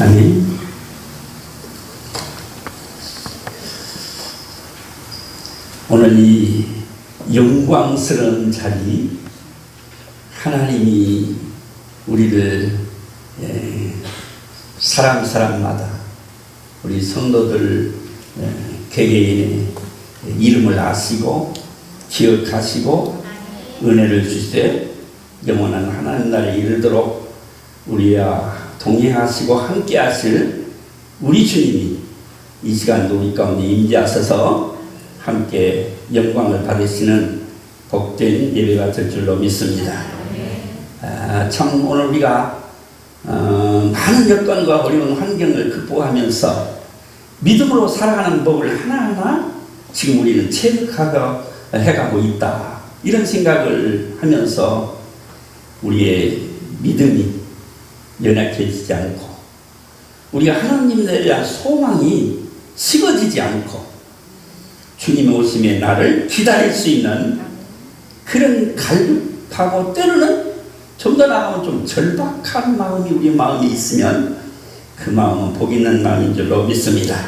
아멘. 오늘 이 영광스러운 자리, 하나님이 우리를 사람마다 우리 성도들 개개인의 이름을 아시고 기억하시고 은혜를 주시되 영원한 하나님 나라에 이르도록 우리와 동행하시고 함께 하실 우리 주님이 이 시간도 우리 가운데 임재하셔서 함께 영광을 받으시는 복된 예배가 될 줄로 믿습니다. 참 오늘 우리가 많은 여건과 어려운 환경을 극복하면서 믿음으로 살아가는 법을 하나하나 지금 우리는 체득해가고 있다, 이런 생각을 하면서 우리의 믿음이 연약해지지 않고 우리가 하나님에 대한 소망이 식어지지 않고 주님의 오심에 나를 기다릴 수 있는 그런 갈급하고 때로는 좀 더 나아가면 좀 절박한 마음이 우리 마음에 있으면 그 마음은 복 있는 마음인 줄로 믿습니다.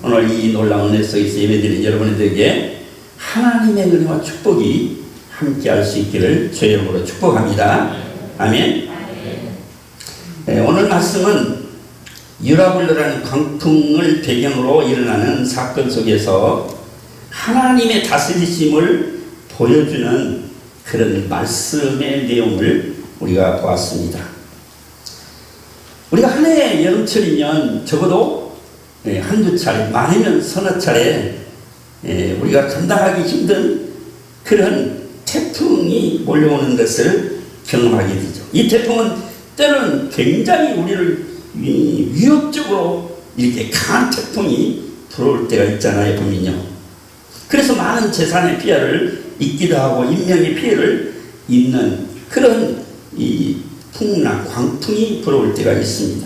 오늘 이 놀라운 은혜 속에서 예배드린 여러분들에게 하나님의 은혜와 축복이 함께할 수 있기를 주의 이름으로 축복합니다. 아멘. 오늘 말씀은 유라굴로라는 광풍을 배경으로 일어나는 사건 속에서 하나님의 다스리심을 보여주는 그런 말씀의 내용을 우리가 보았습니다. 우리가 한 해 여름철이면 적어도 한두 차례, 많으면 서너 차례 우리가 감당하기 힘든 그런 태풍이 몰려오는 것을 경험하게 되죠. 이 태풍은 때로는 굉장히 우리를 위협적으로 이렇게 강한 태풍이 불어올 때가 있잖아요, 보면요. 그래서 많은 재산의 피해를 입기도 하고 인명의 피해를 입는 그런 이 풍랑, 광풍이 불어올 때가 있습니다.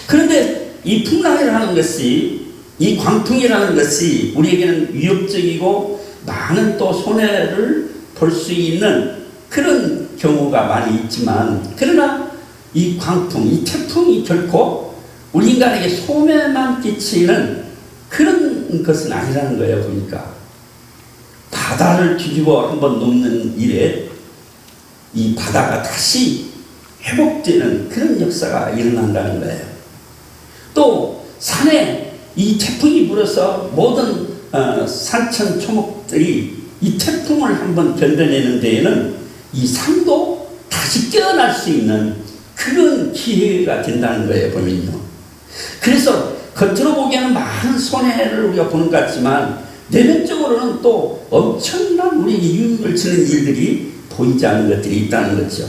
그런데 이 풍랑이라는 것이, 이 광풍이라는 것이 우리에게는 위협적이고 많은 또 손해를 볼 수 있는 그런 경우가 많이 있지만, 그러나 이 광풍, 이 태풍이 결코 우리 인간에게 소매만 끼치는 그런 것은 아니라는 거예요. 보니까 바다를 뒤집어 한번 놓는 일에 이 바다가 다시 회복되는 그런 역사가 일어난다는 거예요. 또 산에 이 태풍이 불어서 모든 산천 초목들이 이 태풍을 한번 견뎌내는 데에는 이 산도 다시 깨어날 수 있는 그런 기회가 된다는 거예요, 보면요. 그래서 겉으로 보기에는 많은 손해를 우리가 보는 것 같지만 내면적으로는 또 엄청난 우리에게 유익을 주는 일들이 보이지 않는 것들이 있다는 거죠.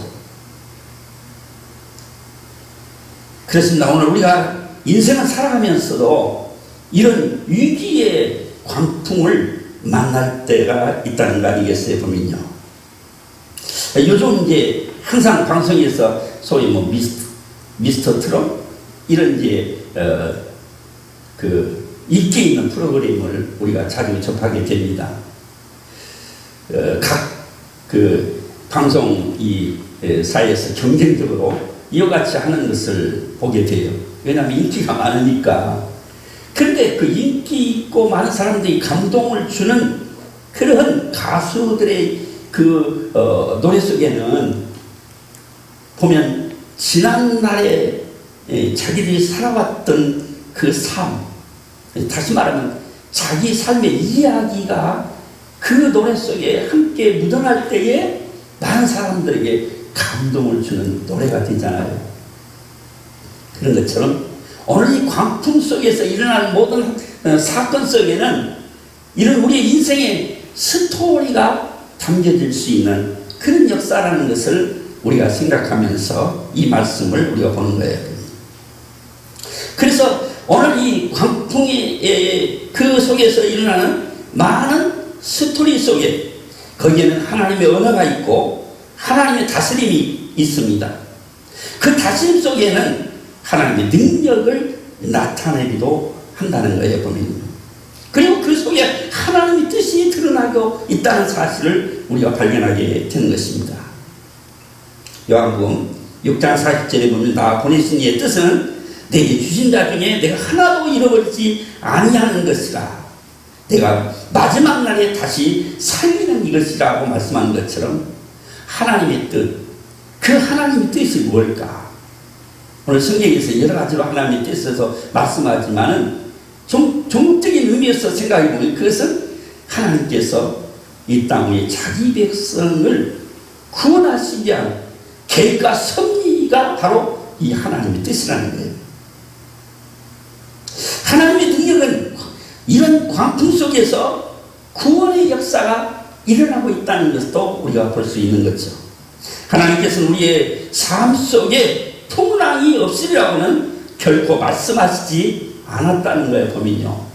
그렇습니다. 오늘 우리가 인생을 살아가면서도 이런 위기의 광풍을 만날 때가 있다는 거 아니겠어요, 보면요. 요즘 이제 항상 방송에서 소위 뭐 미스터 트롯 이런 이제 그 인기 있는 프로그램을 우리가 자주 접하게 됩니다. 각 그 방송 이 사이에서 경쟁적으로 이와 같이 하는 것을 보게 돼요. 왜냐하면 인기가 많으니까. 그런데 그 인기 있고 많은 사람들이 감동을 주는 그런 가수들의 그 노래 속에는 보면 지난날에 자기들이 살아왔던 그 삶, 다시 말하면 자기 삶의 이야기가 그 노래 속에 함께 묻어날 때에 많은 사람들에게 감동을 주는 노래가 되잖아요. 그런 것처럼 오늘 이 광풍 속에서 일어나는 모든 사건 속에는 이런 우리의 인생의 스토리가 담겨질 수 있는 그런 역사라는 것을 우리가 생각하면서 이 말씀을 우리가 보는 거예요. 그래서 오늘 이 광풍의 그 속에서 일어나는 많은 스토리 속에 거기에는 하나님의 언어가 있고 하나님의 다스림이 있습니다. 그 다스림 속에는 하나님의 능력을 나타내기도 한다는 거예요, 보면. 그리고 그 속에 하나님의 뜻이 드러나고 있다는 사실을 우리가 발견하게 되는 것입니다. 요한복음 6장 40절에 보면 나 보내신 이의 뜻은 내게 주신 자 중에 내가 하나도 잃어버리지 아니하는 것이라. 내가 마지막 날에 다시 살리는 이것이라고 말씀하는 것처럼 하나님의 뜻, 그 하나님의 뜻이 뭘까? 오늘 성경에서 여러 가지로 하나님의 뜻에서 말씀하지만은 종적인 의미에서 생각해보면 그것은 하나님께서 이 땅 위에 자기 백성을 구원하시기 위한 계획과 섭리가 바로 이 하나님의 뜻이라는 거예요. 하나님의 능력은 이런 광풍 속에서 구원의 역사가 일어나고 있다는 것도 우리가 볼 수 있는 거죠. 하나님께서는 우리의 삶 속에 풍랑이 없으리라고는 결코 말씀하시지 않았다는 거예요, 보면요.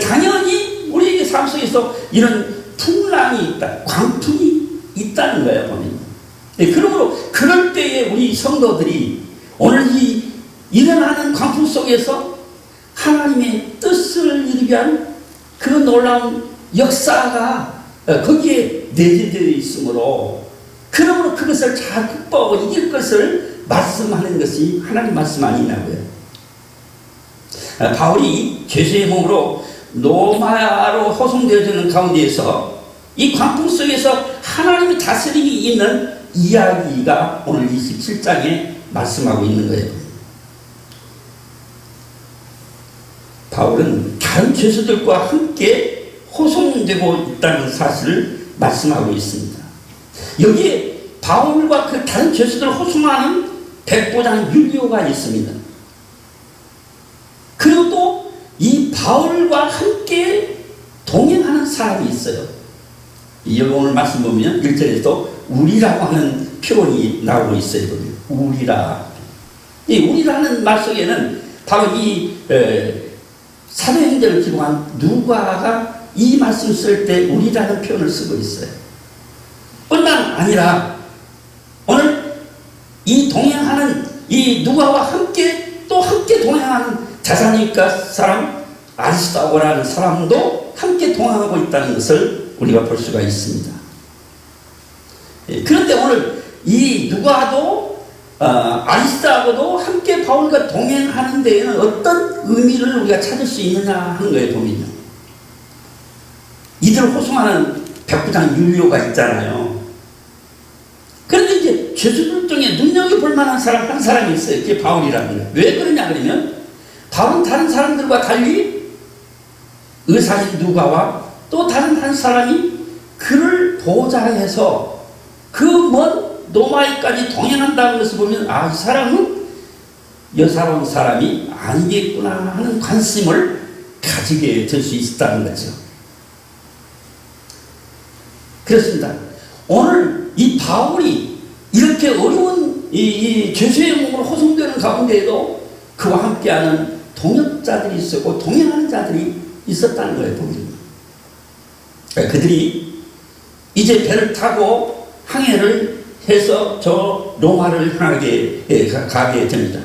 당연히 우리에게 삶 속에서 이런 풍랑이 있다, 광풍이 있다는 거예요, 보면요. 그러므로 그럴 때에 우리 성도들이 오늘 이 일어나는 광풍 속에서 하나님의 뜻을 이루기 위한 그 놀라운 역사가 거기에 내재되어 있으므로, 그러므로 그것을 잘 극복하고 이길 것을 말씀하는 것이 하나님 말씀 아니냐고요. 바울이 죄수의 몸으로 로마로 호송되어지는 가운데에서 이 광풍 속에서 하나님의 다스림이 있는 이야기가 오늘 27장에 말씀하고 있는 거예요. 바울은 다른 죄수들과 함께 호송되고 있다는 사실을 말씀하고 있습니다. 여기에 바울과 그 다른 죄수들을 호송하는 백부장 율리오가 있습니다. 그리고 또 이 바울과 함께 동행하는 사람이 있어요. 여기 오늘 말씀 보면 1절에도 우리라고 하는 표현이 나오고 있어요. 우리라. 이 우리라는 말 속에는 바로 이 사도행전을 기록한 누가가 이 말씀 쓸 때 우리라는 표현을 쓰고 있어요. 뿐만 아니라 오늘 이 동행하는 이 누가와 함께 또 함께 동행하는 자사니까 사람 아리스다고라는 사람도 함께 동행하고 있다는 것을 우리가 볼 수가 있습니다. 그런데 오늘 이 누가도 아리스다하고도 함께 바울과 동행하는 데에는 어떤 의미를 우리가 찾을 수 있느냐 하는 거예요, 보면요. 이들을 호송하는 백부장 율리오가 있잖아요. 그런데 이제 죄수들 중에 눈여겨볼 만한 사람 한 사람이 있어요. 그게 바울이라는 거예요. 왜 그러냐 그러면 바울은 다른 사람들과 달리 의사인 누가와 또 다른 한 사람이 그를 보좌해서 그 먼 노마에까지 동행한다는 것을 보면 이 사람은 여사로운 사람이 아니겠구나 하는 관심을 가지게 될 수 있었다는 거죠. 그렇습니다. 오늘 이 바울이 이렇게 어려운 이 죄수의 몸으로 호송되는 가운데에도 그와 함께하는 동역자들이 있었고 동행하는 자들이 있었다는 거예요, 보면. 그들이 이제 배를 타고 항해를 해서 저 로마를 향하게 가게 됩니다.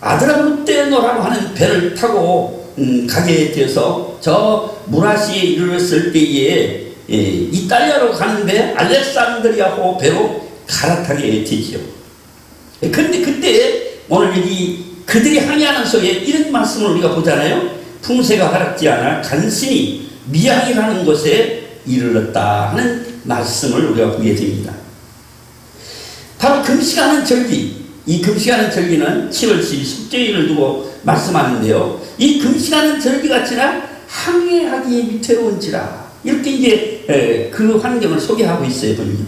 아드라무테노라고 하는 배를 타고 가게 되어서 저 무라시에 이르렀을 때에 이탈리아로 가는데 알렉산드리아호 배로 갈아타게 되지요. 그런데 그때 오늘 여기 그들이 항해하는 속에 이런 말씀을 우리가 보잖아요. 풍세가 가랍지 않아 간신히 미양이라는 곳에 이르렀다 하는 말씀을 우리가 보게 됩니다. 바로 금식하는 절기, 이 금식하는 절기는 7월 12일 숙제일을 두고 말씀하는데요. 이 금식하는 절기가 지나 항해하기 위태로운지라 이렇게 이제 그 환경을 소개하고 있어요, 보면요.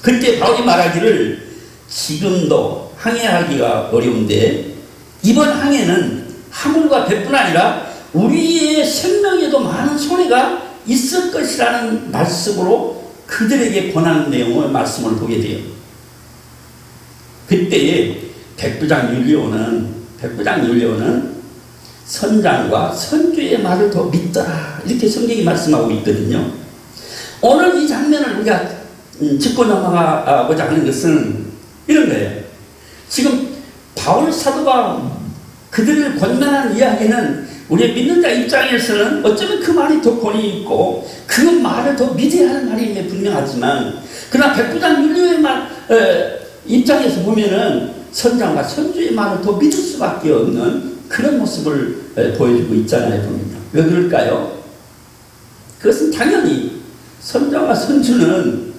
그때 바울이 말하기를 지금도 항해하기가 어려운데 이번 항해는 하물과 배뿐 아니라 우리의 생명에도 많은 손해가 있을 것이라는 말씀으로 그들에게 권하는 내용의 말씀을 보게 돼요. 그때에 백부장 율리오는 선장과 선주의 말을 더 믿더라 이렇게 성경이 말씀하고 있거든요. 오늘 이 장면을 우리가 짚고 넘어가고자 하는 것은 이런 거예요. 지금 바울 사도가 그들을 권면한 이야기는 우리 믿는 자 입장에서는 어쩌면 그 말이 더 권위 있고 그 말을 더 믿어야 하는 말이 분명하지만, 그러나 백부장 율리오의 입장에서 보면은 선장과 선주의 말을 더 믿을 수밖에 없는 그런 모습을 보여주고 있잖아요. 보면요. 왜 그럴까요? 그것은 당연히 선장과 선주는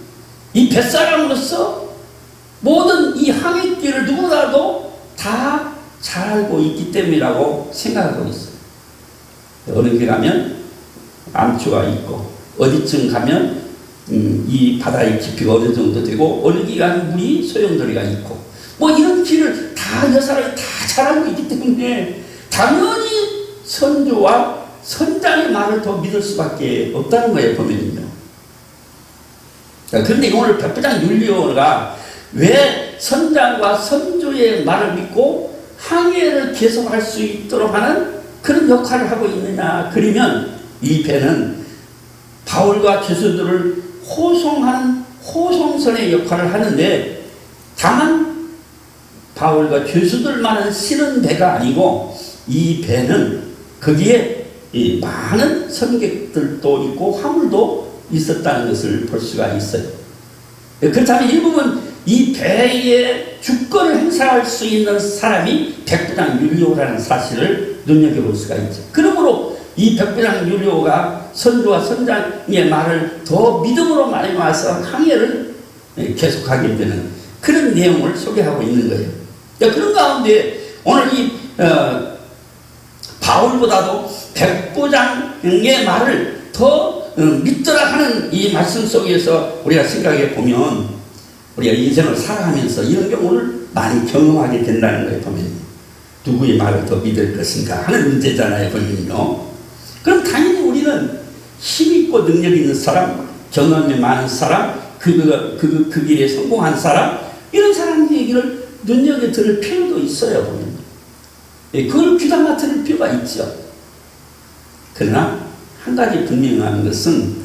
이 뱃사람으로서 모든 이 항해길을 누구라도 다 잘 알고 있기 때문이라고 생각하고 있어요. 어느 길 가면 암초가 있고, 어디쯤 가면 이 바다의 깊이가 어느 정도 되고, 어느 길 가면 물이 소용돌이가 있고, 뭐 이런 길을 다 여사람이 다 잘 알고 있기 때문에 당연히 선조와 선장의 말을 더 믿을 수밖에 없다는 거예요, 보면은요. 그런데 오늘 백부장 율리오가 왜 선장과 선조의 말을 믿고 항해를 계속할 수 있도록 하는 그런 역할을 하고 있느냐. 그러면 이 배는 바울과 죄수들을 호송하는 호송선의 역할을 하는데, 다만 바울과 죄수들만은 실은 배가 아니고 이 배는 거기에 많은 선객들도 있고 화물도 있었다는 것을 볼 수가 있어요. 그렇다면 일부분 이 배의 주권을 행사할 수 있는 사람이 백부장 율리오라는 사실을 눈여겨볼 수가 있죠. 그러므로 이 백부장 율리오가 선조와 선장의 말을 더 믿음으로 말미암아서 항해를 계속하게 되는 그런 내용을 소개하고 있는 거예요. 그런 가운데 오늘 이 바울보다도 백부장의 말을 더 믿더라 하는 이 말씀 속에서 우리가 생각해 보면 우리가 인생을 살아가면서 이런 경우를 많이 경험하게 된다는 거예요. 보면 누구의 말을 더 믿을 것인가 하는 문제잖아요. 보면요. 그럼 당연히 우리는 힘있고 능력 있는 사람, 경험이 많은 사람, 그 길에 성공한 사람, 이런 사람 얘기를 눈여겨 들을 필요도 있어요. 보면 그걸 귀담아 들을 필요가 있죠. 그러나 한 가지 분명한 것은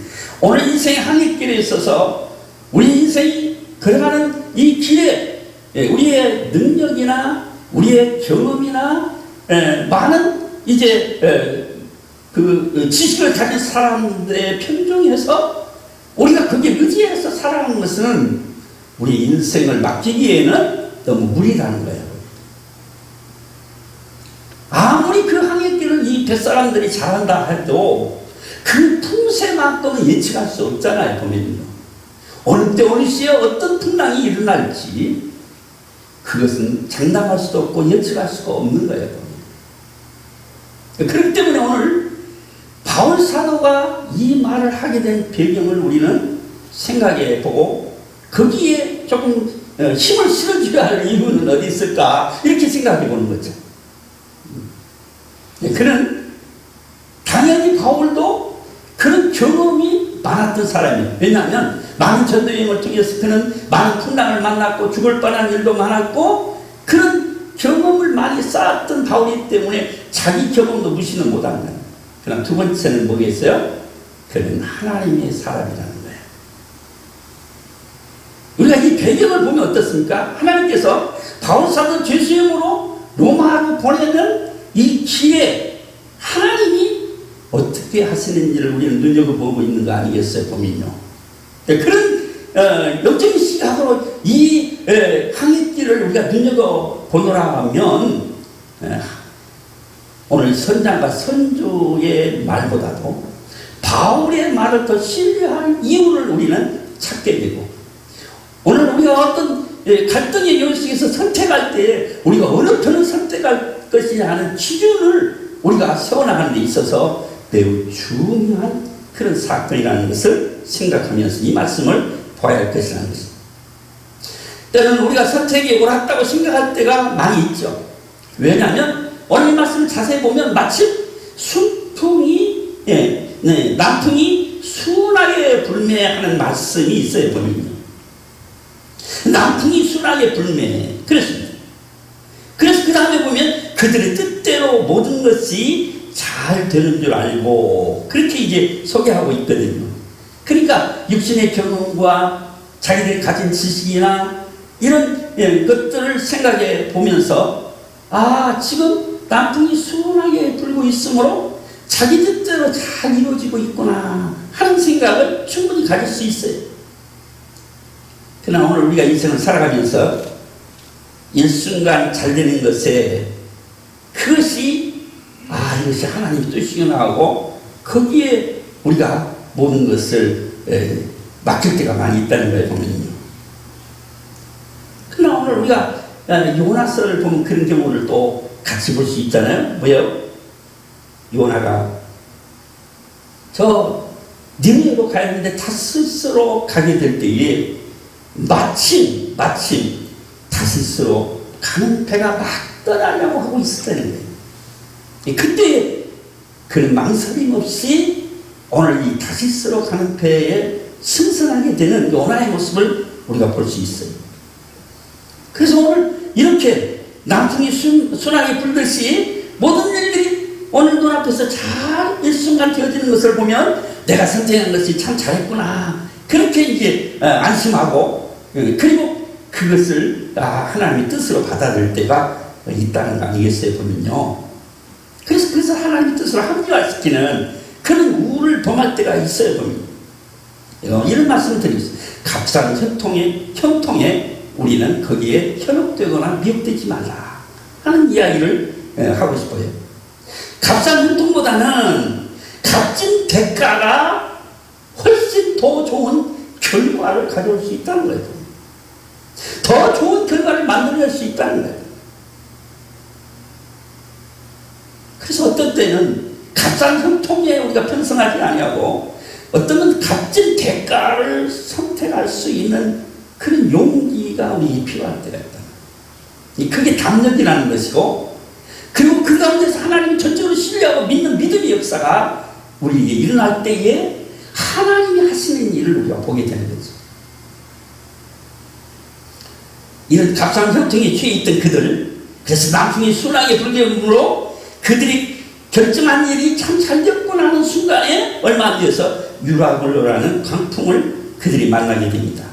오늘 인생의 항해길에 있어서 우리 인생이 걸어가는 이 길에 우리의 능력이나 우리의 경험이나 많은 이제 그 지식을 가진 사람들의 편중해서 우리가 거기에 의지해서 살아가는 것은 우리 인생을 맡기기에는 너무 무리라는 거예요. 아무리 그 항해길을 이 뱃사람들이 잘한다 해도 그 풍세만큼은 예측할 수 없잖아요. 보면요. 어느 때 어느 시에 어떤 풍랑이 일어날지 그것은 장담할 수도 없고 예측할 수가 없는 거예요. 그렇기 때문에 오늘 바울 사도가 이 말을 하게 된 배경을 우리는 생각해 보고 거기에 조금 힘을 실어줘야 할 이유는 어디 있을까 이렇게 생각해 보는 거죠. 그는 당연히 바울도 그런 경험이 많았던 사람이에요. 왜냐하면 많은 전도 여행을 통해서 그는 많은 풍랑을 만났고 죽을 뻔한 일도 많았고 그런 경험을 많이 쌓았던 바울이기 때문에 자기 경험도 무시는 못하는 거예요. 그럼 두 번째는 뭐겠어요? 그는 하나님의 사람이라는 거예요. 우리가 이 배경을 보면 어떻습니까? 하나님께서 바울 사도 죄수형으로 로마로 보내는 이 길에 하나님이 어떻게 하시는지를 우리는 눈여겨보고 있는 거 아니겠어요? 보면요. 그런 영적인 시각으로 이 항해길을 우리가 눈여겨보노라 하면 오늘 선장과 선주의 말보다도 바울의 말을 더 신뢰할 이유를 우리는 찾게 되고, 오늘 우리가 어떤 갈등의 요식에서 선택할 때 우리가 어느 편을 선택할 것이냐 하는 기준을 우리가 세워나가는 데 있어서 매우 중요한 그런 사건이라는 것을 생각하면서 이 말씀을 봐야 할 것이라는 것입니다. 때로는 우리가 선택이 옳았다고 생각할 때가 많이 있죠. 왜냐하면 오늘 이 말씀을 자세히 보면 마침 남풍이 순하게 불매하는 말씀이 있어요. 보면요. 남풍이 순하게 불매해. 그렇습니다. 그래서 그 다음에 보면 그들의 뜻대로 모든 것이 잘 되는 줄 알고 그렇게 이제 소개하고 있거든요. 그러니까 육신의 경험과 자기들이 가진 지식이나 이런 것들을 생각해 보면서 지금 남풍이 순하게 불고 있으므로 자기 뜻대로 잘 이루어지고 있구나 하는 생각을 충분히 가질 수 있어요. 그러나 오늘 우리가 인생을 살아가면서 일순간 잘 되는 것에 그것이 이것이 하나님 뜻이구나 하고 거기에 우리가 모든 것을 맡길 때가 많이 있다는 거예요, 보면요. 그러나 오늘 우리가 요나서를 보면 그런 경우를 또 같이 볼 수 있잖아요. 뭐요? 요나가 저 니느웨로 가야 하는데 다스스로 가게 될 때에 마침 다스스로 가는 배가 막 떠나려고 하고 있었다는 거예요. 그때 그런 망설임 없이 오늘 이 다시스로 가는 배에 승선하게 되는 요나의 모습을 우리가 볼 수 있어요. 그래서 오늘 이렇게 남풍이 순하게 불듯이 모든 일들이 오늘 눈앞에서 잘 일순간 되어지는 것을 보면 내가 선택한 것이 참 잘했구나. 그렇게 이제 안심하고 그리고 그것을 하나님의 뜻으로 받아들일 때가 있다는 거 아니겠어요, 보면요. 그래서 하나님의 뜻으로 합리화시키는 그런 우를 범할 때가 있어요, 보면. 이런 말씀을 드리고 있어요. 값싼 형통에 우리는 거기에 현혹되거나 미혹되지 말라 하는 이야기를 하고 싶어요. 값싼 형통보다는 값진 대가가 훨씬 더 좋은 결과를 가져올 수 있다는 거예요. 더 좋은 결과를 만들어낼 수 있다는 거예요. 그래서 어떤 때는 값싼 형통에 우리가 편성하지 아니하고 어떤 건 값진 대가를 선택할 수 있는 그런 용기가 우리에게 필요할 때가 있다. 그게 담력이라는 것이고, 그리고 그 가운데서 하나님을 전적으로 신뢰하고 믿는 믿음의 역사가 우리에게 일어날 때에 하나님이 하시는 일을 우리가 보게 되는 거죠. 이런 값싼 형통에 취해 있던 그들, 그래서 남풍이 순하게 불게임으로 그들이 결정한 일이 참 잘 됐구나 하는 순간에 얼마 안 뒤어서 유라굴로라는 광풍을 그들이 만나게 됩니다.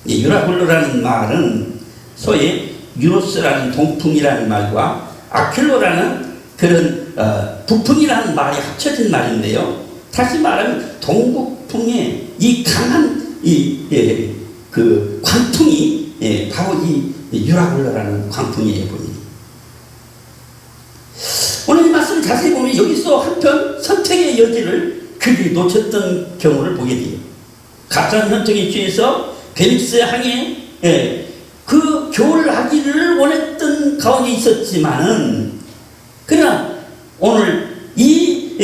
유라굴로라는 말은 소위 유로스라는 동풍이라는 말과 아킬로라는 그런 북풍이라는 말이 합쳐진 말인데요. 다시 말하면 동북풍의 이 강한 그 광풍이 바로 이 유라굴로라는 광풍이에요, 보니. 오늘 이 말씀을 자세히 보면 여기서 한편 선택의 여지를 그들이 놓쳤던 경우를 보게 돼요. 값싼 형통에 취해서 베닉스 항에 그 교활하기를 원했던 가운데 있었지만은, 그러나 오늘 이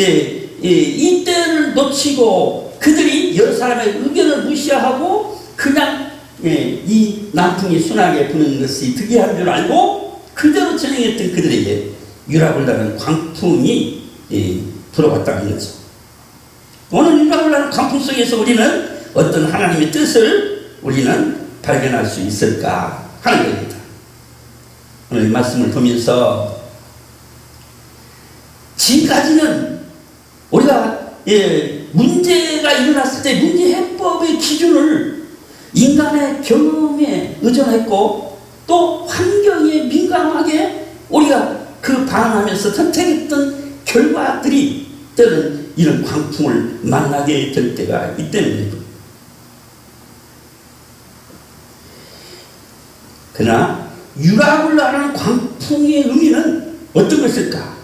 때를 놓치고 그들이 여러 사람의 의견을 무시하고 그냥 이 남풍이 순하게 부는 것이 특이한 줄 알고 그대로 진행했던 그들에게 유라굴로라는 광풍이 불어왔다는 거죠. 오늘 유라굴로라는 광풍 속에서 우리는 어떤 하나님의 뜻을 우리는 발견할 수 있을까 하는 겁니다. 오늘 이 말씀을 보면서 지금까지는 우리가 문제가 일어났을 때 문제 해법의 기준을 인간의 경험에 의존했고 또 환경에 민감하게 우리가 그 반응하면서 선택했던 결과들이 때는 이런 광풍을 만나게 될 때가 있다는 거예요. 그러나 유라굴로라는 광풍의 의미는 어떤 것일까?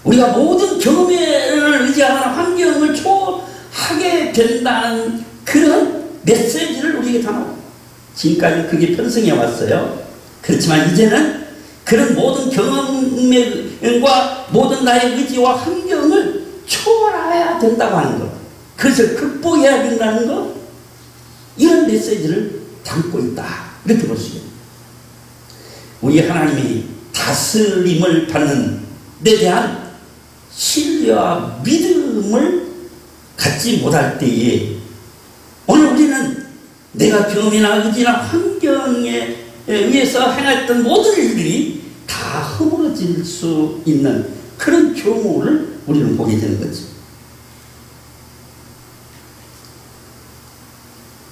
우리가 모든 경험을 의지하는 환경을 초월하게 된다는 그런 메시지를 우리에게 담아. 지금까지 그게 편성해 왔어요. 그렇지만 이제는 그런 모든 경험과 모든 나의 의지와 환경을 초월해야 된다고 하는 것, 그것을 극복해야 된다는 것, 이런 메시지를 담고 있다, 이렇게 볼 수 있어요. 우리 하나님이 다스림을 받는 데 대한 신뢰와 믿음을 갖지 못할 때에 오늘 우리는 내가 경험이나 의지나 환경에 의해서 행했던 모든 일들이 다 허물어질 수 있는 그런 경우를 우리는 보게 되는 거죠.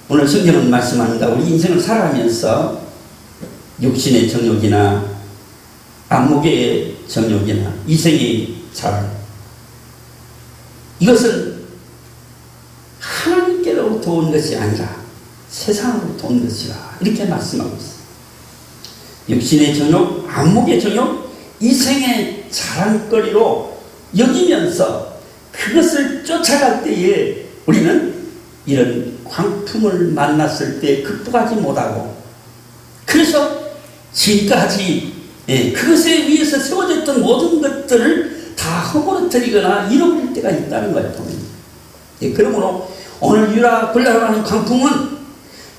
오늘 성경은 말씀합니다. 우리 인생을 살아가면서 육신의 정욕이나 안목의 정욕이나 이생의 잘, 이것은 하나님께로부터 온 것이 아니라 세상으로부터 온 것이라 이렇게 말씀하고 있어요. 육신의 정욕, 안목의 정욕, 이생의 자랑거리로 여기면서 그것을 쫓아갈 때에 우리는 이런 광풍을 만났을 때 극복하지 못하고, 그래서 지금까지 그것에 위해서 세워졌던 모든 것들을 다 허물어뜨리거나 잃어버릴 때가 있다는 거예요. 그러므로 오늘 유라굴라로 하는 광풍은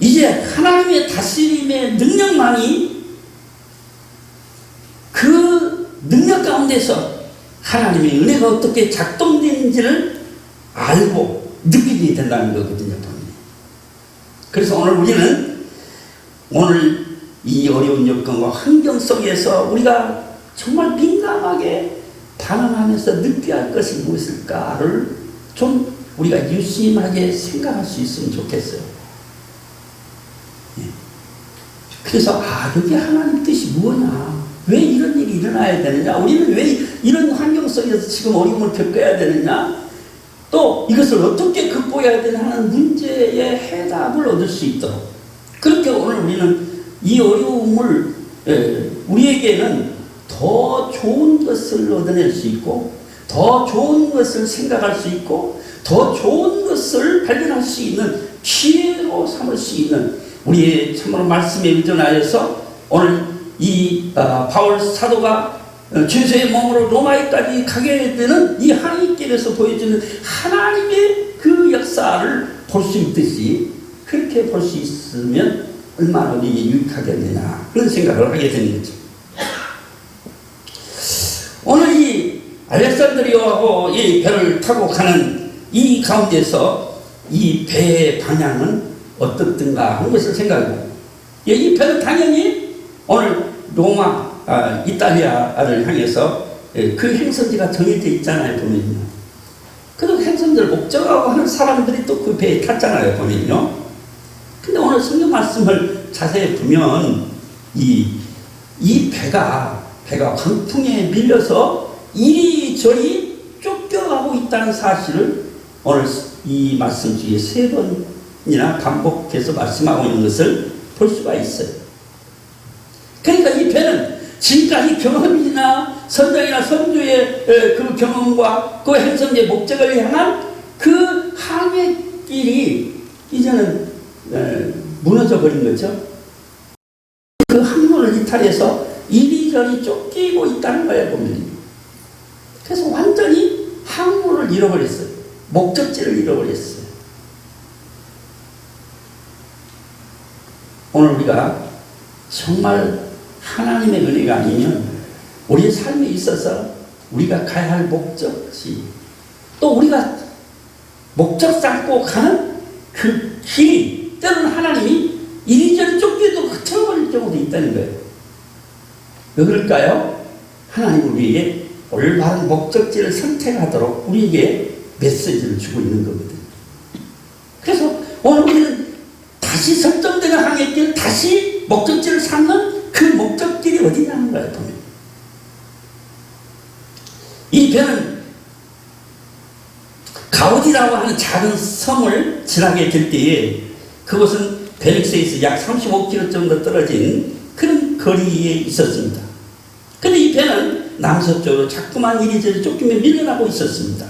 이제 하나님의 다스림의 능력만이, 그 능력 가운데서 하나님의 은혜가 어떻게 작동되는지를 알고 느끼게 된다는 거거든요. 그래서 오늘 우리는 오늘 이 어려운 여건과 환경 속에서 우리가 정말 민감하게 반응하면서 느껴야 할 것이 무엇일까를 좀 우리가 유심하게 생각할 수 있으면 좋겠어요. 그래서 여기 하나님 뜻이 뭐냐, 왜 이런 일이 일어나야 되느냐, 우리는 왜 이런 환경 속에서 지금 어려움을 겪어야 되느냐, 또 이것을 어떻게 극복해야 되나 하는 문제의 해답을 얻을 수 있도록, 그렇게 오늘 우리는 이 어려움을 우리에게는 더 좋은 것을 얻어낼 수 있고, 더 좋은 것을 생각할 수 있고, 더 좋은 것을 발견할 수 있는 기회로 삼을 수 있는, 우리의 참으로 말씀에 의존하여서 오늘 이 바울 사도가 죄수의 몸으로 로마에까지 가게 되는 이 하나님께서 보여주는 하나님의 그 역사를 볼 수 있듯이, 그렇게 볼 수 있으면 얼마나 우리에게 유익하겠느냐, 그런 생각을 하게 되는 거죠. 오늘 이 알렉산드리아하고 이 배를 타고 가는 이 가운데서 이 배의 방향은 어떻든가 하는 것을 생각하고, 이 배는 당연히 오늘 로마, 이탈리아를 향해서 그 행선지가 정해져 있잖아요, 보면요. 그 행선지를 목적하고 하는 사람들이 또 그 배에 탔잖아요, 보면요. 근데 오늘 성경 말씀을 자세히 보면 이 배가 광풍에 밀려서 이리저리 쫓겨가고 있다는 사실을 오늘 이 말씀 중에 3번이나 반복해서 말씀하고 있는 것을 볼 수가 있어요. 그러니까 이 배는 지금까지 경험이나 선장이나 선주의 그 경험과 그 행선지의 목적을 향한 그 항해길이 이제는 무너져 버린 거죠. 그 항로를 이탈해서 이리저리 쫓기고 있다는 거예요, 보면. 그래서 완전히 항로를 잃어버렸어요. 목적지를 잃어버렸어요. 오늘 우리가 정말 하나님의 은혜가 아니면 우리의 삶에 있어서 우리가 가야 할 목적지, 또 우리가 목적 삼고 가는 그 길이 때로는 하나님이 이리저리 쫓겨도 흐트러버릴 경우도 있다는 거예요. 왜 그럴까요? 하나님은 우리에게 올바른 목적지를 선택하도록 우리에게 메시지를 주고 있는 거거든요. 그래서 오늘 우리는 다시 설정되는 항해길, 다시 목적지를 찾는 그 목적길이 어디냐는 거예요, 보면. 이 배는 가우디라고 하는 작은 섬을 지나게 될 때에 그곳은 베닉스에서 약 35km 정도 떨어진 그런 거리에 있었습니다. 근데 이 배는 남서쪽으로 자꾸만 이리저리 쫓기며 밀려나고 있었습니다.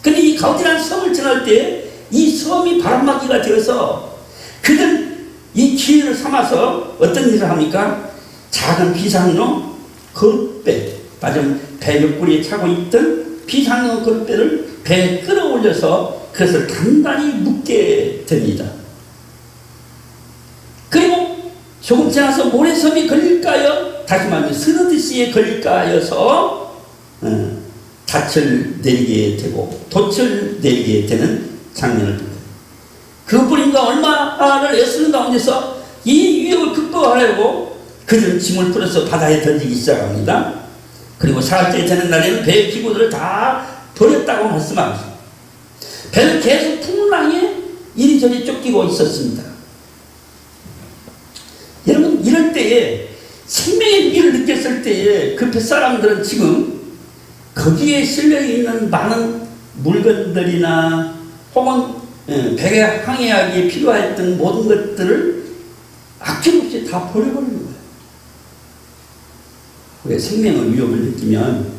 근데 이 가우디라는 섬을 지날 때 이 섬이 바람막이가 되어서 그들 이 기회를 삼아서 어떤 일을 합니까? 작은 비상용 거룻배, 맞으면 배 옆구리에 차고 있던 비상용 거룻배를 배에 끌어올려서 그것을 단단히 묶게 됩니다. 그리고 조금 지나서 모래섬이 걸릴까요? 다시 말하면 스너드시에 걸릴까 하여서 닻을 내리게 되고 돛을 내리게 되는 장면을 봅니다. 그뿐인가 얼마를 애쓰는 가운데서 이 위협을 극복하려고 그들은 짐을 풀어서 바다에 던지기 시작합니다. 그리고 사흘째 되는 날에는 배의 기구들을 다 버렸다고 말씀합니다. 배는 계속 풍랑에 이리저리 쫓기고 있었습니다. 여러분, 이럴 때에 생명의 위기를 느꼈을 때에 그 뱃사람들은 지금 거기에 실려 있는 많은 물건들이나 혹은 백에 항해하기에 필요했던 모든 것들을 아낌없이 다 버려버리는 거예요. 우리가 생명의 위협을 느끼면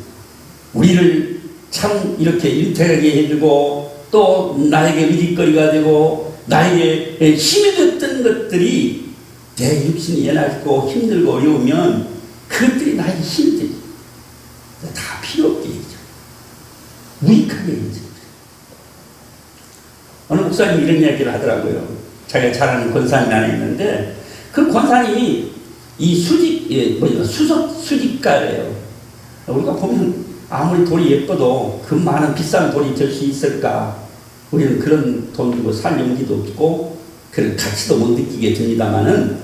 우리를 참 이렇게 일태하게 해주고 또 나에게 의지거리가 되고 나에게 힘이 됐던 것들이 내 육신이 연약하고 힘들고 어려우면 그것들이 나에게 힘이 되죠. 다 필요 없게 해줘. 무익하게 해줘. 어느 목사님이 이런 이야기를 하더라고요. 자기가 잘 아는 권사님이 하나 있는데 그 권사님이 이 수석 수집가래요. 우리가 보면 아무리 돌이 예뻐도 그 많은 비싼 돌이 될 수 있을까? 우리는 그런 돈 주고 살 용기도 없고 그런 가치도 못 느끼게 됩니다만은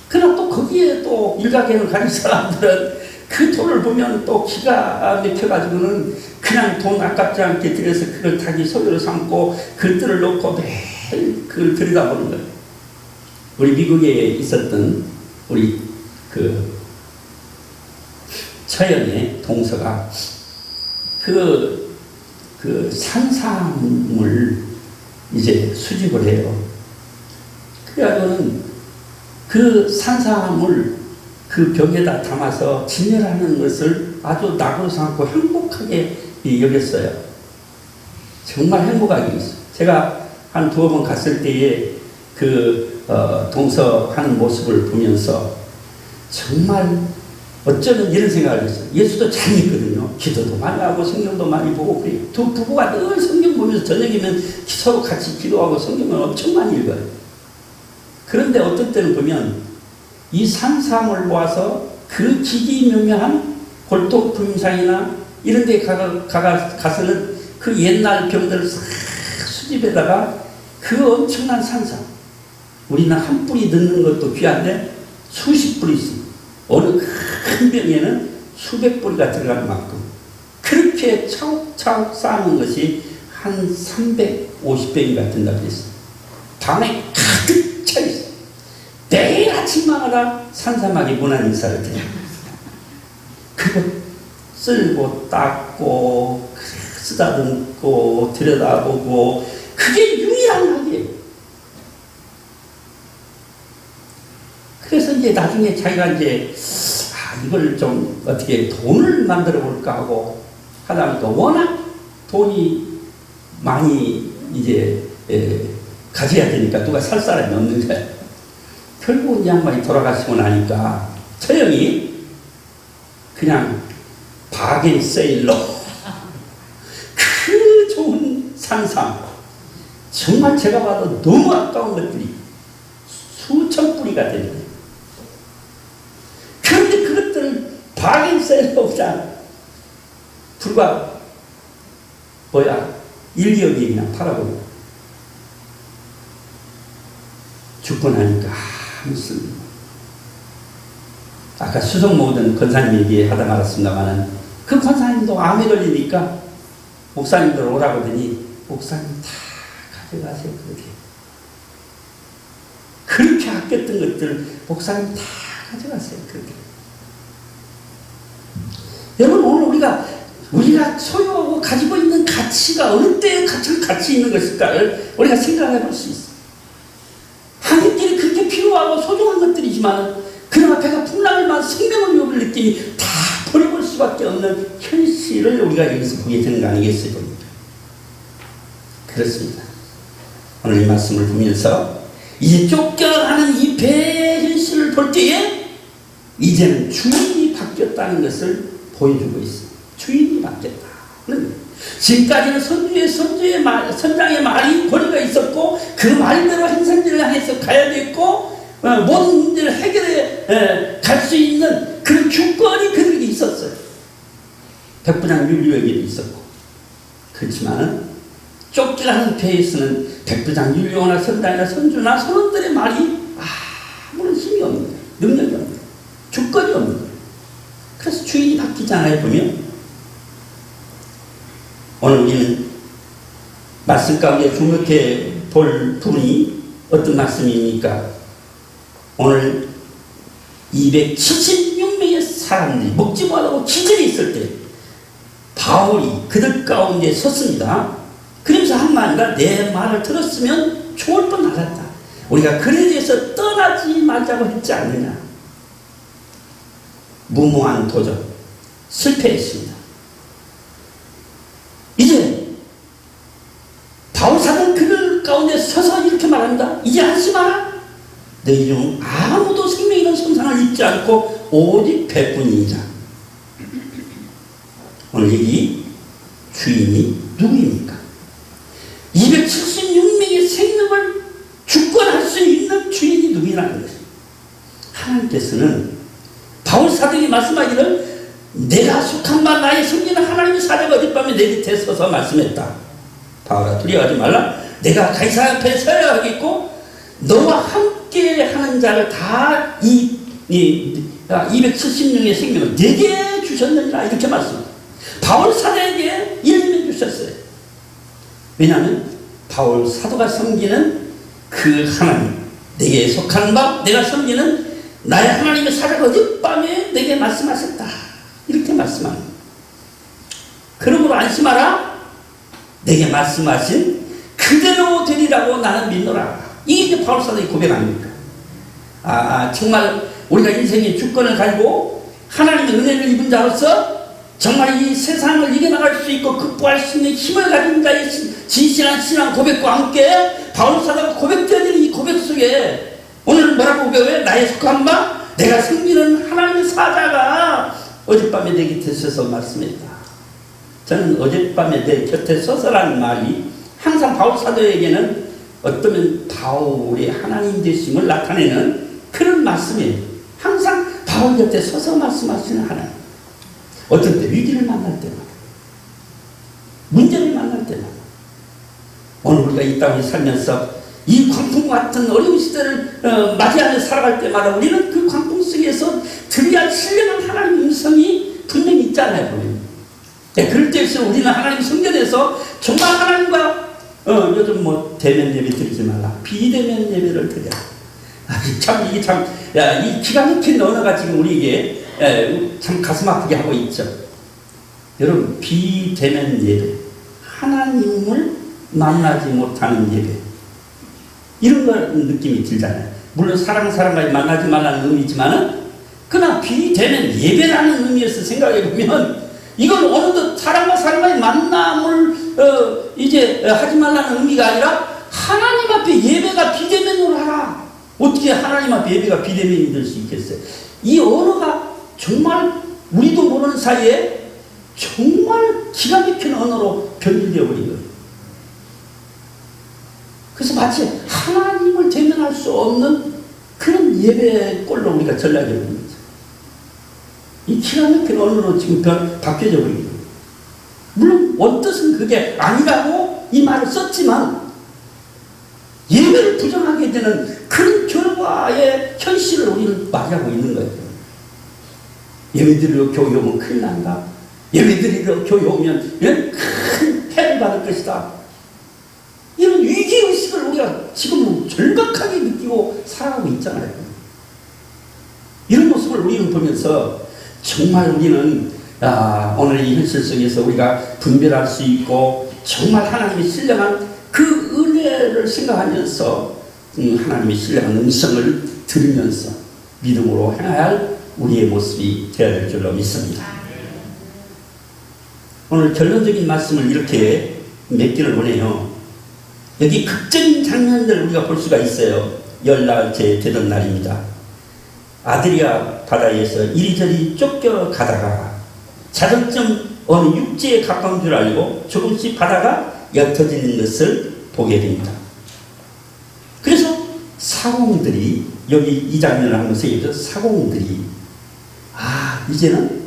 그러나 또 거기에 또 일가견을 가진 사람들은 그 돌을 보면 또 기가 막혀가지고는 그냥 돈 아깝지 않게 들여서 그걸 자기 소유로 삼고 글들을 놓고 매일 그걸 들여다보는 거예요. 우리 미국에 있었던 우리 그 처연의 동서가 그 산삼을 이제 수집을 해요. 그래가지고는 그 산삼을 그 벽에다 담아서 진열하는 것을 아주 낙으로 삼고 행복하게 여겼어요. 정말 행복하게 여겼어요. 제가 한 두어 번 갔을 때에 그 동서하는 모습을 보면서 정말 어쩌면 이런 생각을 했어요. 예수도 잘 믿거든요. 기도도 많이 하고 성경도 많이 보고 그래요. 두 부부가 늘 성경 보면서 저녁이면 서로 같이 기도하고 성경을 엄청 많이 읽어요. 그런데 어떤 때는 보면 이 산삼을 모아서 그 기기묘묘한 골동품상이나 이런 데 가서는 그 옛날 병들을 싹 수집에다가 그 엄청난 산삼, 우리는 한 뿌리 넣는 것도 귀한데 수십 뿌리 있습니다. 어느 큰 병에는 수백 뿌리가 들어갈 만큼 그렇게 차곡차곡 쌓는 것이 한 350병인가 된다고 했어요. 방에 가득 차 있어요. 매일 아침마다 산삼하게 문안 인사를 드려요. 그거 쓸고 닦고 쓰다듬고 들여다보고 그게 유일한 학이에요. 그래서 이제 나중에 자기가 이제 이걸 좀 어떻게 돈을 만들어 볼까 하고 하다 보니까 워낙 돈이 많이 이제 가져야 되니까 누가 살 사람이 없는 거야. 결국 이 양반이 돌아가시고 나니까 처형이 그냥 바겐세일로 그 좋은 산삼 정말 제가 봐도 너무 아까운 것들이 수천 뿌리가 되는 거예요. 그런데 그것들을 바겐세일로 그냥 불과 1억이 그냥 팔아버리고 죽고 나니까 무슨 아까 수석 모든 권사님 얘기하다 말았습니다만은 그 권사님도 암에 걸리니까 목사님들 오라고 하더니 목사님 다 가져가세요. 그렇게 아꼈던 것들 목사님 다 가져가세요. 그렇게. 여러분 오늘 우리가 소유하고 가지고 있는 가치가 어느 때에 가치 있는 것일까를 우리가 생각해 볼 수 있어요. 하나님께는 그렇게 필요하고 소중한 것들이지만 그러나 배가 풍랑을만 생명의 위협을 느끼니 다 버려볼 수밖에 없는 현실을 우리가 여기서 보게 되는 거 아니겠어요? 그렇습니다. 오늘 이 말씀을 보면서 이제 쫓겨가는 이 배의 현실을 볼 때에 이제는 주인이 바뀌었다는 것을 보여주고 있습니다. 주인이 바뀌었다. 지금까지는 선장의 말이 권위가 있었고 그 말대로 행선지를 향해서 가야 됐고 모든 문제를 해결해 갈 수 있는 그런 주권이 그들에게 있었어요. 백부장 율리에게도 있었고. 그렇지만 쫓겨가는 배에서는 백부장 율리나 선장이나 선주나 선원들의 말이 아무런 힘이 없는 거예요. 능력이 없는 거예요. 주권이 없는 거예요. 그래서 주인이 바뀌잖아요. 보면 오늘 우리는 말씀 가운데 주목해 볼 부분이 어떤 말씀입니까? 오늘 276명의 사람들이 먹지 못하고 기절이 있을 때 바울이 그들 가운데 섰습니다. 그러면서 한마디가 내 말을 들었으면 좋을 뻔 알았다. 우리가 글에 대해서 떠나지 말자고 했지 않느냐. 무모한 도전 실패했습니다. 이제 바울사도는 그들 가운데 서서 이렇게 말합니다. 이제 안심하라. 너희 중 아무도 생명 있는 선상을 입지 않고 오직 배뿐이니라. 오늘 여기 주인이 누구입니까? 276명의 생명을 주권할 수 있는 주인이 누구라는 것입니다. 하나님께서는 바울 사도에게 말씀하기를 내가 속한 바 나의 섬기는 하나님의 사자가 어젯밤에 내 밑에 서서 말씀했다. 바울아 두려워하지 말라. 내가 가이사 앞에 서야 하겠고 너와 함께 하는 자를 다 276명의 생명을 내게 주셨느니라. 이렇게 말씀합니다. 바울 사도에게 이름을 주셨어요. 왜냐하면 바울 사도가 섬기는 그 하나님, 내게 속한 바 내가 섬기는 나의 하나님의 사자가 어젯밤에 내게 말씀하셨다. 이렇게 말씀합니다. 그러므로 안심하라. 내게 말씀하신 그대로 되리라고 나는 믿노라. 이게 이제 바울 사도의 고백 아닙니까? 정말 우리가 인생의 주권을 가지고 하나님의 은혜를 입은 자로서 정말 이 세상을 이겨나갈 수 있고 극복할 수 있는 힘을 가진 자의 진실한 신앙 고백과 함께 바울 사도가 고백되는 이 고백 속에 오늘 뭐라고 고백해? 나의 속한 바 내가 섬기는 하나님의 사자가 어젯밤에 내 곁에 서서 말씀했다. 저는 어젯밤에 내 곁에 서서라는 말이 항상 바울 사도에게는 어쩌면 바울의 하나님 되심을 나타내는 그런 말씀이에요. 항상 바울 곁에 서서 말씀하시는 하나님. 어떤 때 위기를 만날 때마다, 문제를 만날 때마다, 오늘 우리가 이 땅에 살면서 이 광풍 같은 어려운 시대를 맞이하며 살아갈 때마다 우리는 그 광풍 속에서 들려야 신령한 하나님의 음성이 분명히 있잖아요. 네, 그럴 때일수록 우리는 하나님 성전에서 정말 하나님과 요즘 뭐 대면 예배 드리지 말라, 비대면 예배를 드려. 참 이게 참 이 기가 막힌 언어가 지금 우리에게 참 가슴 아프게 하고 있죠. 여러분, 비대면 예배, 하나님을 만나지 못하는 예배, 이런 걸 느낌이 들잖아요. 물론 사람과의 만나지 말라는 의미지만은 그러나 비대면 예배라는 의미에서 생각해 보면 이건 어느덧 사람과의 만남을 이제 하지 말라는 의미가 아니라 하나님 앞에 예배가 비대면으로 하라. 어떻게 하나님 앞에 예배가 비대면이 될 수 있겠어요? 이 언어가 정말 우리도 모르는 사이에 정말 기가 막힌 언어로 변질되어 버린 거예요. 그래서 마치 하나님을 대면할 수 없는 그런 예배 꼴로 우리가 전락해 버린 거죠. 이 기가 막힌 언어로 지금 바뀌어져 버린 거예요. 물론 원뜻은 그게 아니라고 이 말을 썼지만 예배를 부정하게 되는 그런 결과의 현실을 우리는 맞이하고 있는 거예요. 예배드리러 교회 오면 큰일 난다. 예배드리러 교회 오면 큰 해를 받을 것이다. 이런 위기의식을 우리가 지금 절박하게 느끼고 살아가고 있잖아요. 이런 모습을 우리는 보면서 정말 우리는 오늘 이 현실 속에서 우리가 분별할 수 있고 정말 하나님의 신령한 그 은혜를 생각하면서 하나님의 신령한 음성을 들으면서 믿음으로 행해야 할 우리의 모습이 되어야 될 줄로 믿습니다. 오늘 결론적인 말씀을 이렇게 맺기를 원해요. 여기 극적인 장면들을 우리가 볼 수가 있어요. 열날째 되던 날입니다. 아드리아 바다에서 이리저리 쫓겨가다가 자정쯤 어느 육지에 가까운 줄 알고 조금씩 바다가 옅어지는 것을 보게 됩니다. 그래서 사공들이 여기 이 장면을 한번 새겨서 사공들이 이제는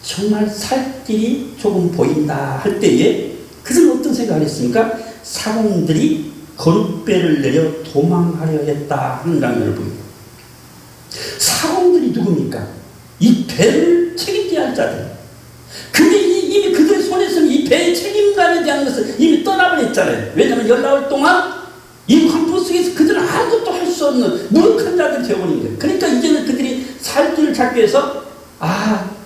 정말 살 길이 조금 보인다 할 때에 그들은 어떤 생각을 했습니까? 사공들이 거룻배를 내려 도망하려 했다 하는 장면을 보입니다. 사공들이 누굽니까? 이 배를 책임져야 할 자들. 근데 이미 그들의 손에서는 이 배의 책임감에 대한 것을 이미 떠나버렸잖아요. 왜냐하면 열나흘 동안 이 광풍 속에서 그들은 아무것도 할 수 없는 무력한 자들이 되어버린 거예요. 그러니까 이제는 그들이 살 길을 찾기 위해서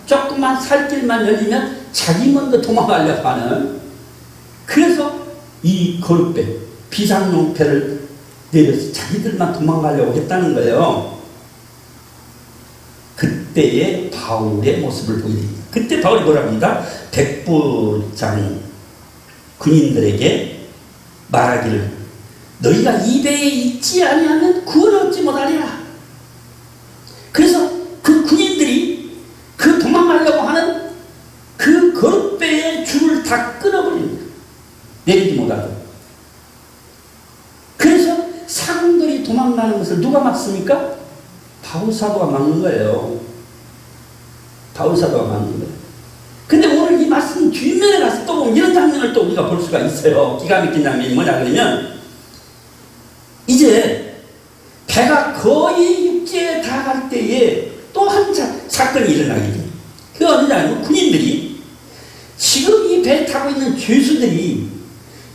조금만 살 길만 열리면 자기 먼저 도망가려고 하는, 그래서 이 거룩배, 비상용패를 내려서 자기들만 도망가려고 했다는 거예요. 그때의 바울의 모습을 보게 됩니다. 그때 바울이 뭐라고 합니다? 백부장 군인들에게 말하기를 너희가 이 배에 있지 아니하면 구원을 얻지 못하리라. 그래서 그 군인들이 그 도망가려고 하는 그 거룩배의 줄을 다 끊어버립니다. 내리지 못하도록. 그래서 사람들이 도망가는 것을 누가 막습니까? 바울 사도가 막는 거예요. 바울 사도가 막는 거예요. 근데 오늘 이 말씀 뒷면에 가서 또 보면 이런 장면을 또 우리가 볼 수가 있어요. 기가 막힌 장면이 뭐냐 그러면 이제 배가 거의 육지에 닿아갈 때에 또 한 사건이 일어나게 돼요. 그게 어느냐면 군인들이 지금 이 배에 타고 있는 죄수들이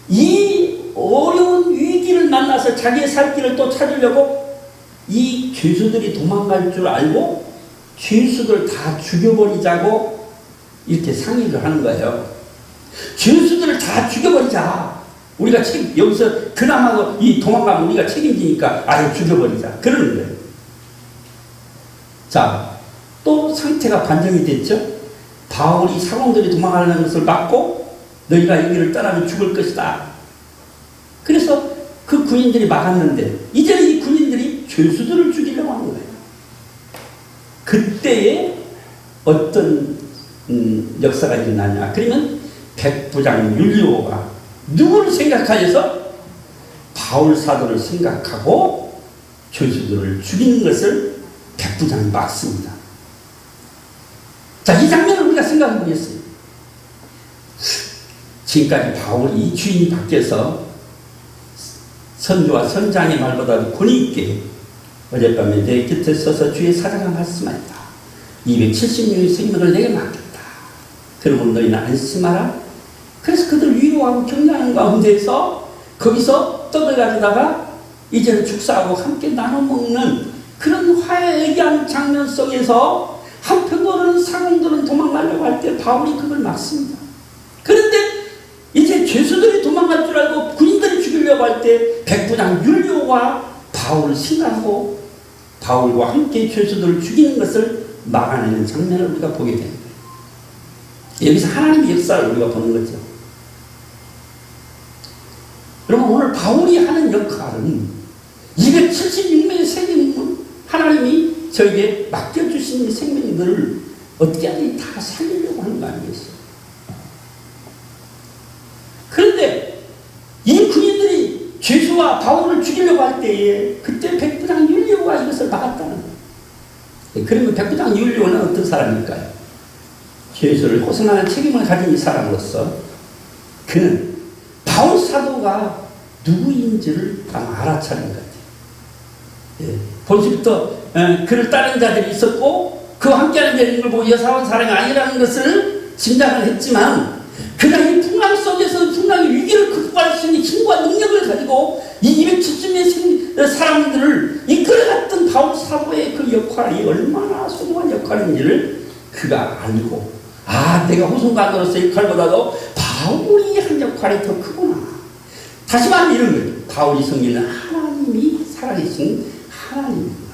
이 어려운 위기를 만나서 자기의 살 길을 또 찾으려고 이 죄수들이 도망갈 줄 알고 죄수들 다 죽여버리자고 이렇게 상의를 하는 거예요. 죄수들을 다 죽여버리자. 우리가 여기서 그나마 이 도망가면 우리가 책임지니까 아예 죽여버리자. 그러는 거예요. 자, 또 상태가 반전이 됐죠. 바울이 사공들이 도망가는 것을 막고 너희가 여기를 떠나면 죽을 것이다. 그래서 그 군인들이 막았는데 이제는 이 군인들이 죄수들을 죽이려고 하는 거예요. 그때에 어떤 역사가 일어나냐. 그러면 백부장 율리오가 누구를 생각하여서 바울 사도를 생각하고 죄수들을 죽이는 것을 백부장이 막습니다. 자, 이 장면을 우리가 생각해 보겠습니다. 지금까지 바울이 주인이 바뀌어서 선조와 선장의 말보다도 권위 있게 어젯밤에 내 곁에 서서 주의 사랑을 말씀하였다. 270명의 생명을 내게 맡겼다. 그러면 너희는 안심하라. 그래서 그들 위로하고 격려하는 가운데서 거기서 떠들어가다가 이제는 축사하고 함께 나눠 먹는 그런 화해한 장면 속에서 한편으로는 사공들은 도망가려고 할 때 바울이 그걸 막습니다. 그런데 이제 죄수들이 도망갈 줄 알고 군인들이 죽이려고 할 때 백부장 율리오가 바울을 신하고 바울과 함께 죄수들을 죽이는 것을 막아내는 장면을 우리가 보게 됩니다. 여기서 하나님의 역사를 우리가 보는 거죠. 여러분, 오늘 바울이 하는 역할은 276명의 생명을 하나님이 저에게 맡겨주신 생명들을 어떻게 하든지 다 살리려고 하는 거 아니겠어요? 그런데 이 군인들이 죄수와 바울을 죽이려고 할 때에 그때 백부장 율리오가 이것을 막았다는 거예요. 그러면 백부장 율리오는 어떤 사람일까요? 죄수를 호송하는 책임을 가진 이 사람으로서 그는 바울 사도가 누구인지를 알아차린 것 같아요. 예. 본시부터 그를 따르는 자들이 있었고 그와 함께하는 자들인 걸 보고 여사원 사람이 아니라는 것을 짐작을 했지만 그가 이 풍랑 속에서 풍랑의 위기를 극복할 수 있는 힘과 능력을 가지고 이 270명의 사람들을 이끌어갔던 바울 사도의 그 역할이 얼마나 소중한 역할인지를 그가 알고 내가 호송관으로서 역할보다도 바울이 한 역할이 더 크구나. 다시 말하면 이런 거예요. 바울이 섬기는 하나님이 살아계신 하나님이구나.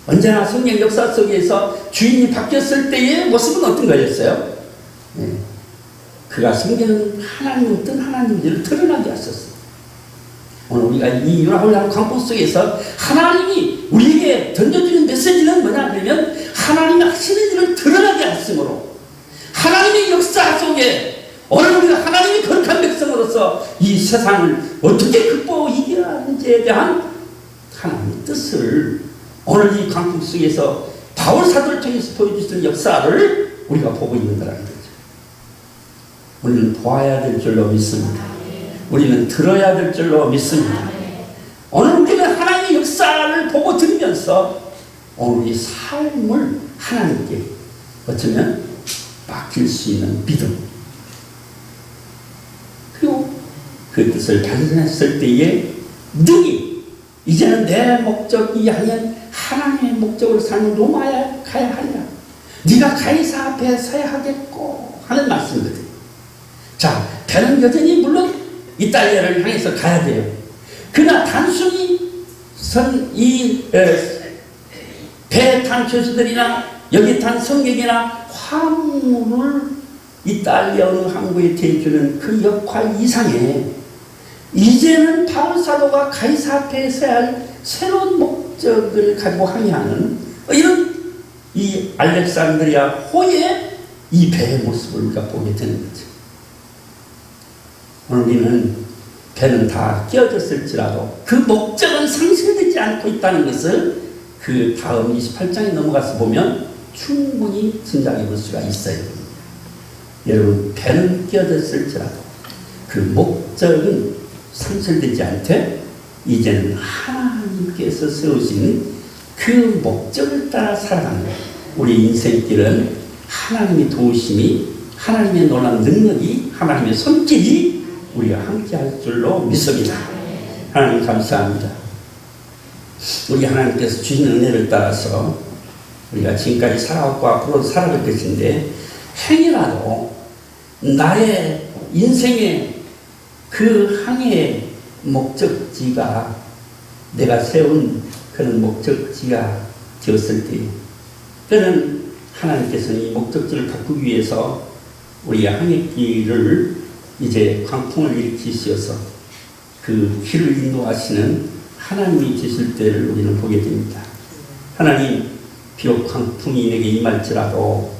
언제나 성경 역사 속에서 주인이 바뀌었을 때의 모습은 어떤 거였어요? 네. 그가 섬기는 하나님 어떤 하나님인지를 드러나게 하셨어요. 오늘 우리가 이 유라홀라는 광풍 속에서 하나님이 우리에게 던져주는 메시지는 뭐냐 그러면 하나님이 하시는 일을 드러나게 하심으로 하나님의 역사 속에 오늘 우리가 하나님의 거룩한 백성으로서 이 세상을 어떻게 극복하고 이겨야 하는지에 대한 하나님의 뜻을 오늘 이 광풍 속에서 바울 사도를 통해서 보여주시는 역사를 우리가 보고 있는 거라는 거죠. 우리는 보아야 될 줄로 믿습니다. 우리는 들어야 될 줄로 믿습니다. 오늘 우리는 하나님의 역사를 보고 들으면서 오늘 이 삶을 하나님께 어쩌면 맡길 수 있는 믿음, 그리고 그 뜻을 발견했을 때에 능히 이제는 내 목적이 아닌 하나님의 목적을 사는 로마에 가야 하리라. 네가 가이사 앞에 서야 하겠고 하는 말씀이거든요. 자, 배는 여전히 물론 이탈리아를 향해서 가야 돼요. 그러나 단순히 배 탄 교수들이나 여기 탄 성객이나 화물을 이탈리아 어느 항구에 대주는 그 역할 이상에 이제는 바울 사도가 가이사 앞에서 할 새로운 목적을 가지고 항해하는 이런 이 알렉산드리아 호의 이 배의 모습을 우리가 보게 되는 거죠. 오늘 우리는 배는 다 끼어졌을지라도 그 목적은 상실되지 않고 있다는 것을 그 다음 28장에 넘어가서 보면 충분히 짐작해 볼 수가 있어요. 여러분, 배는 끼어졌을지라도 그 목적은 상실되지 않되 이제는 하나님께서 세우신 그 목적을 따라 살아가는 거예요. 우리 인생길은 하나님의 도우심이, 하나님의 놀라운 능력이, 하나님의 손길이 우리가 함께할 줄로 믿습니다. 하나님 감사합니다. 우리 하나님께서 주신 은혜를 따라서 우리가 지금까지 살아왔고 앞으로 살아갈 것인데 행여라도 나의 인생의 그 항해의 목적지가 내가 세운 그런 목적지가 되었을 때 그는 하나님께서는 이 목적지를 바꾸기 위해서 우리의 항해길을 이제 광풍을 일으키셔서 그 길을 인도하시는 하나님이 계실 때를 우리는 보게 됩니다. 하나님, 비록 광풍이 내게 임할지라도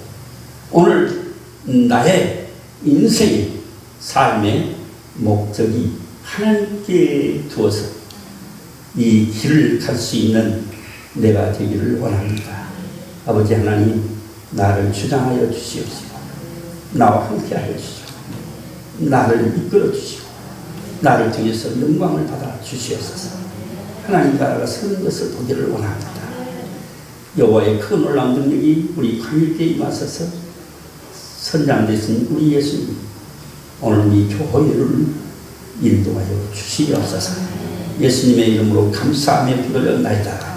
오늘 나의 인생의 삶의 목적이 하나님께 두어서 이 길을 갈 수 있는 내가 되기를 원합니다. 아버지 하나님, 나를 주장하여 주시옵시고 나와 함께하여 주시고 나를 이끌어 주시고 나를 통해서 영광을 받아 주시옵소서. 하나님 나라가 서는 것을 보기를 원합니다. 여호와의 큰 놀라운 능력이 우리 광일교에 임하셔서 선장 되신 우리 예수님, 오늘 이 교회를 인도하여 주시옵소서. 예수님의 이름으로 감사하며 기도하옵나이다.